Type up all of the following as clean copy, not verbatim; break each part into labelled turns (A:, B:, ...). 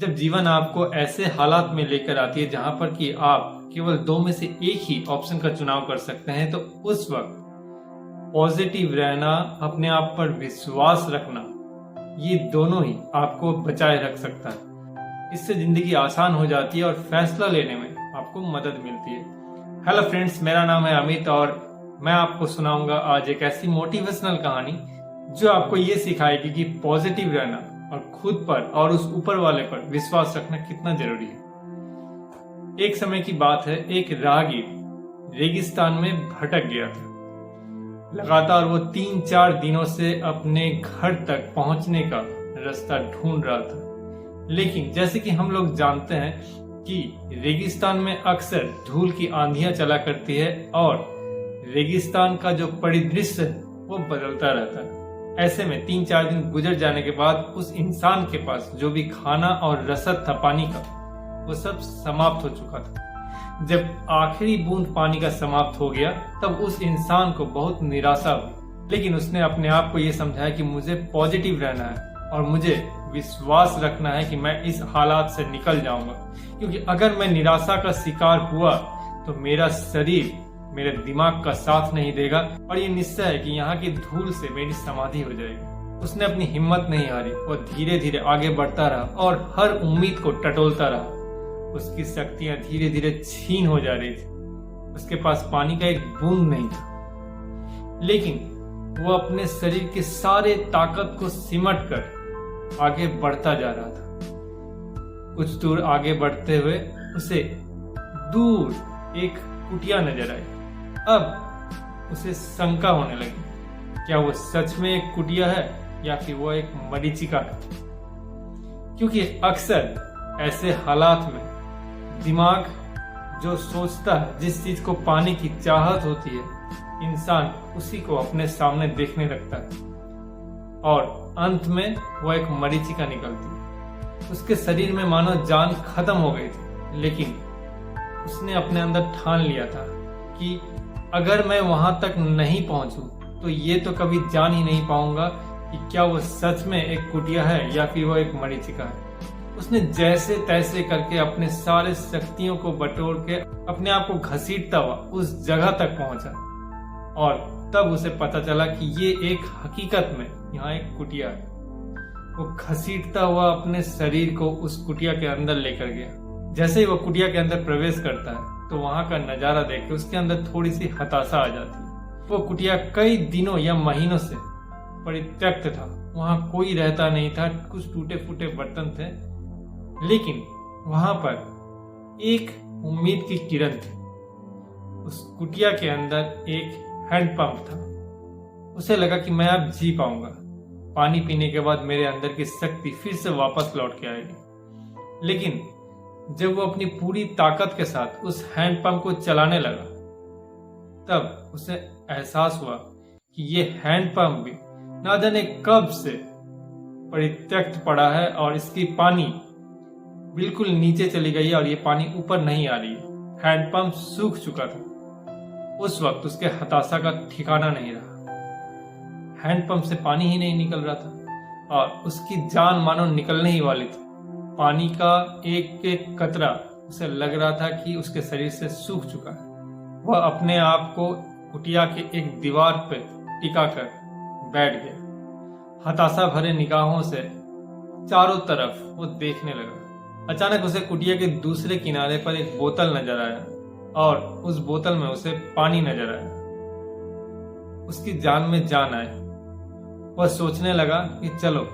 A: जब जीवन आपको ऐसे हालात में लेकर आती है जहां पर कि आप केवल दो में से एक ही ऑप्शन का चुनाव कर सकते हैं, तो उस वक्त पॉजिटिव रहना, अपने आप पर विश्वास रखना, ये दोनों ही आपको बचाए रख सकता है। इससे जिंदगी आसान हो जाती है और फैसला लेने में आपको मदद मिलती है। हेलो फ्रेंड्स, मेरा नाम है अमित और मैं आपको सुनाऊंगा आज एक ऐसी मोटिवेशनल कहानी जो आपको ये सिखाएगी कि पॉजिटिव रहना और खुद पर और उस ऊपर वाले पर विश्वास रखना कितना जरूरी है। एक समय की बात है, एक राहगीर रेगिस्तान में भटक गया था। लगातार वो 3-4 दिनों से अपने घर तक पहुंचने का रास्ता ढूंढ रहा था, लेकिन जैसे कि हम लोग जानते हैं कि रेगिस्तान में अक्सर धूल की आंधियां चला करती है और रेगिस्तान का जो परिदृश्य वो बदलता रहता है। ऐसे में 3-4 दिन गुजर जाने के बाद उस इंसान के पास जो भी खाना और रसद था पानी का, वो सब समाप्त हो चुका था। जब आखिरी बूंद पानी का समाप्त हो गया तब उस इंसान को बहुत निराशा हुई, लेकिन उसने अपने आप को ये समझाया कि मुझे पॉजिटिव रहना है और मुझे विश्वास रखना है कि मैं इस हालात से निकल जाऊंगा, क्योंकि अगर मैं निराशा का शिकार हुआ तो मेरा शरीर मेरे दिमाग का साथ नहीं देगा और ये निश्चय है कि यहाँ की धूल से मेरी समाधि हो जाएगी। उसने अपनी हिम्मत नहीं हारी, वो धीरे धीरे आगे बढ़ता रहा और हर उम्मीद को टटोलता रहा। उसकी शक्तियां धीरे धीरे छीन हो जा रही थी। उसके पास पानी का एक बूंद नहीं था, लेकिन वो अपने शरीर के सारे ताकत को सिमट कर आगे बढ़ता जा रहा था। कुछ दूर आगे बढ़ते हुए उसे दूर एक कुटिया नजर आई। अब उसे शंका होने लगी, क्या वो सच में एक कुटिया है या फिर वो एक मरीचिका है? क्योंकि अक्सर ऐसे हालात में दिमाग जो सोचता है, जिस चीज को पाने की चाहत होती है, इंसान उसी को अपने सामने देखने लगता है और अंत में वो एक मरीचिका निकलती है। उसके शरीर में मानो जान खत्म हो गई थी, लेकिन उसने अपने अंदर ठान लिया था कि अगर मैं वहां तक नहीं पहुंचूं तो ये तो कभी जान ही नहीं पाऊंगा कि क्या वो सच में एक कुटिया है या फिर वो एक मरीचिका है। उसने जैसे तैसे करके अपने सारे शक्तियों को बटोर के अपने आप को घसीटता हुआ उस जगह तक पहुंचा और तब उसे पता चला कि ये एक हकीकत में यहाँ एक कुटिया है। वो घसीटता हुआ अपने शरीर को उस कुटिया के अंदर लेकर गया। जैसे ही वो कुटिया के अंदर प्रवेश करता है तो वहां का नजारा देख के उसके अंदर थोड़ी सी हताशा आ जाती है। वो कुटिया कई दिनों या महीनों से परित्यक्त था, वहां कोई रहता नहीं था, कुछ टूटे फूटे बर्तन थे, लेकिन वहां पर एक उम्मीद की किरण थी। उस कुटिया के अंदर एक हैंडपंप था। उसे लगा कि मैं अब जी पाऊंगा, पानी पीने के बाद मेरे अंदर की शक्ति फिर से वापस लौट के आएगी। लेकिन जब वो अपनी पूरी ताकत के साथ उस हैंडपंप को चलाने लगा तब उसे एहसास हुआ कि ये हैंडपंप भी ना जाने कब से परित्यक्त पड़ा है और इसकी पानी बिल्कुल नीचे चली गई है और ये पानी ऊपर नहीं आ रही है। हैंडपंप सूख चुका था। उस वक्त उसके हताशा का ठिकाना नहीं रहा। हैंडपंप से पानी ही नहीं निकल रहा था और उसकी जान मानो निकलने ही वाली थी। पानी का एक एक कतरा उसे लग रहा था कि उसके शरीर से सूख चुका है। वह अपने आप को कुटिया के एक दीवार पर टिका कर बैठ गया। हताशा भरे निगाहों से चारों तरफ वो देखने लगा। अचानक उसे कुटिया के दूसरे किनारे पर एक बोतल नजर आया और उस बोतल में उसे पानी नजर आया। उसकी जान में जान आई। वह सोचने लगा कि चलो,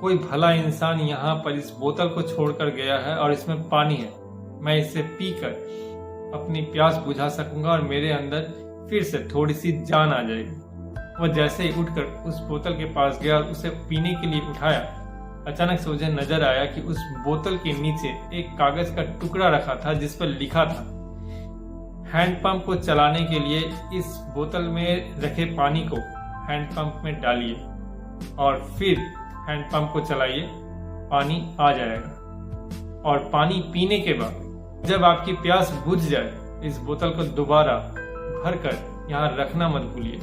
A: कोई भला इंसान यहाँ पर इस बोतल को छोड़कर गया है और इसमें पानी है, मैं इसे पीकर अपनी प्यास बुझा सकूंगा और मेरे अंदर फिर से थोड़ी सी जान आ जाएगी। वह जैसे ही उठकर उस बोतल के पास गया और उसे पीने के लिए उठाया, अचानक से उसे नजर आया कि उस बोतल के नीचे एक कागज का टुकड़ा रखा था जिस पर लिखा था, हैंडपंप को चलाने के लिए इस बोतल में रखे पानी को हैंडपंप में डालिए और फिर हैंडपंप को चलाइए, पानी आ जाएगा। और पानी पीने के बाद जब आपकी प्यास बुझ जाए, इस बोतल को दोबारा भरकर यहाँ रखना मत भूलिए।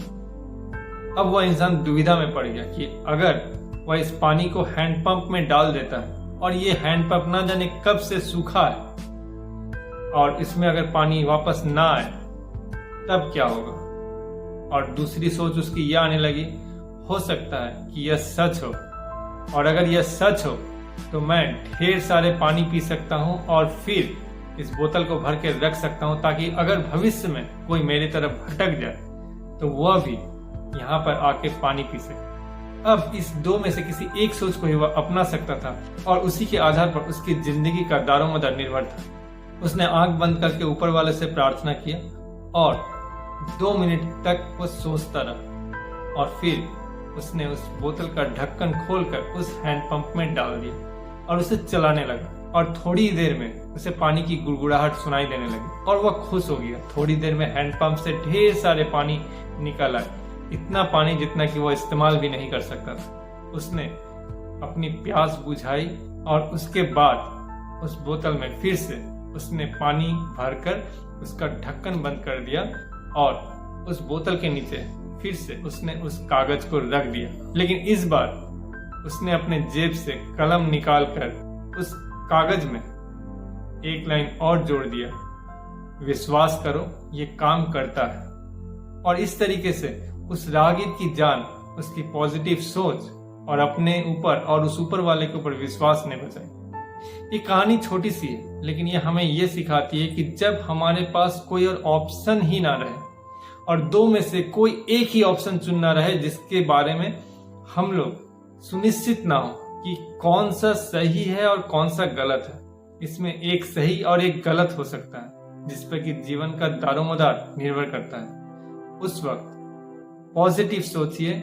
A: अब वह इंसान दुविधा में पड़ गया कि अगर वह इस पानी को हैंडपंप में डाल देता है और ये हैंडपंप ना जाने कब से सूखा है और इसमें अगर पानी वापस ना आए तब क्या होगा। और दूसरी सोच उसकी यह आने लगी, हो सकता है कि यह सच हो, और अगर यह सच हो तो मैं ढेर सारे पानी पी सकता हूं और फिर इस बोतल को भर के रख सकता हूं, ताकि अगर भविष्य में कोई मेरी तरफ भटक जाए तो वह भी यहाँ पर आके पानी पी सके। अब इस दो में से किसी एक सोच को ही वह अपना सकता था और उसी के आधार पर उसकी जिंदगी का दारोमदार निर्भर था। उसने आंख बंद करके ऊपर वाले से प्रार्थना किया और 2 मिनट तक वो सोचता रहा और फिर उसने उस बोतल का ढक्कन खोलकर उस हैंडपंप में डाल दिया और उसे चलाने लगा। और थोड़ी देर में उसे पानी की गुड़गुड़ाहट सुनाई देने लगी और वह खुश हो गया। थोड़ी देर में हैंडपंप से ढेर सारे पानी निकल आए, इतना पानी जितना कि वह इस्तेमाल भी नहीं कर सकता था। उसने अपनी प्यास बुझाई और उसके बाद उस बोतल में फिर से उसने पानी भरकर उसका ढक्कन बंद कर दिया और उस बोतल के नीचे फिर से उसने उस कागज को रख दिया। लेकिन इस बार उसने अपने जेब से कलम निकालकर उस कागज में एक लाइन और जोड़ दिया, विश्वास करो ये काम करता है। और इस तरीके से उस राहगीर की जान उसकी पॉजिटिव सोच और अपने ऊपर और उस ऊपर वाले के ऊपर विश्वास ने बचाई। ये कहानी छोटी सी है, लेकिन ये हमें ये सिखाती है कि जब हमारे पास कोई और ऑप्शन ही ना रहे और दो में से कोई एक ही ऑप्शन चुनना रहे जिसके बारे में हम लोग सुनिश्चित ना हो कि कौन सा सही है और कौन सा गलत है, इसमें एक सही और एक गलत हो सकता है जिस पर कि जीवन का दारोमदार निर्भर करता है। उस वक्त पॉजिटिव सोचिए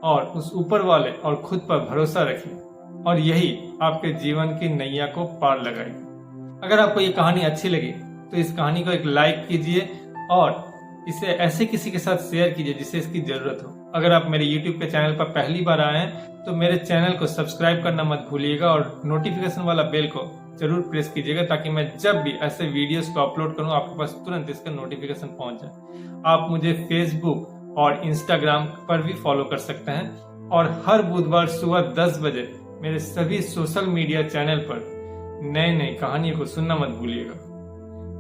A: और उस ऊपर वाले और खुद पर भरोसा रखिए और यही आपके जीवन की नैया को पार लगाएगी। अगर आपको ये कहानी अच्छी लगी तो इस कहानी को एक लाइक कीजिए और इसे ऐसे किसी के साथ शेयर कीजिए जिसे इसकी जरूरत हो। अगर आप मेरे YouTube के चैनल पर पहली बार आए हैं तो मेरे चैनल को सब्सक्राइब करना मत भूलिएगा और नोटिफिकेशन वाला बेल को जरूर प्रेस कीजिएगा ताकि मैं जब भी ऐसे वीडियोस को अपलोड करूं आपके पास तुरंत इसका नोटिफिकेशन पहुंच जाए। आप मुझे फेसबुक और इंस्टाग्राम पर भी फॉलो कर सकते हैं और हर बुधवार सुबह 10 बजे मेरे सभी सोशल मीडिया चैनल पर नए कहानियों को सुनना मत भूलिएगा।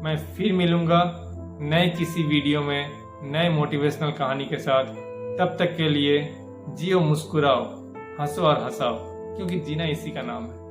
A: मैं फिर मिलूंगा नए किसी वीडियो में नए मोटिवेशनल कहानी के साथ। तब तक के लिए जियो, मुस्कुराओ, हंसो और हंसाओ, क्योंकि जीना इसी का नाम है।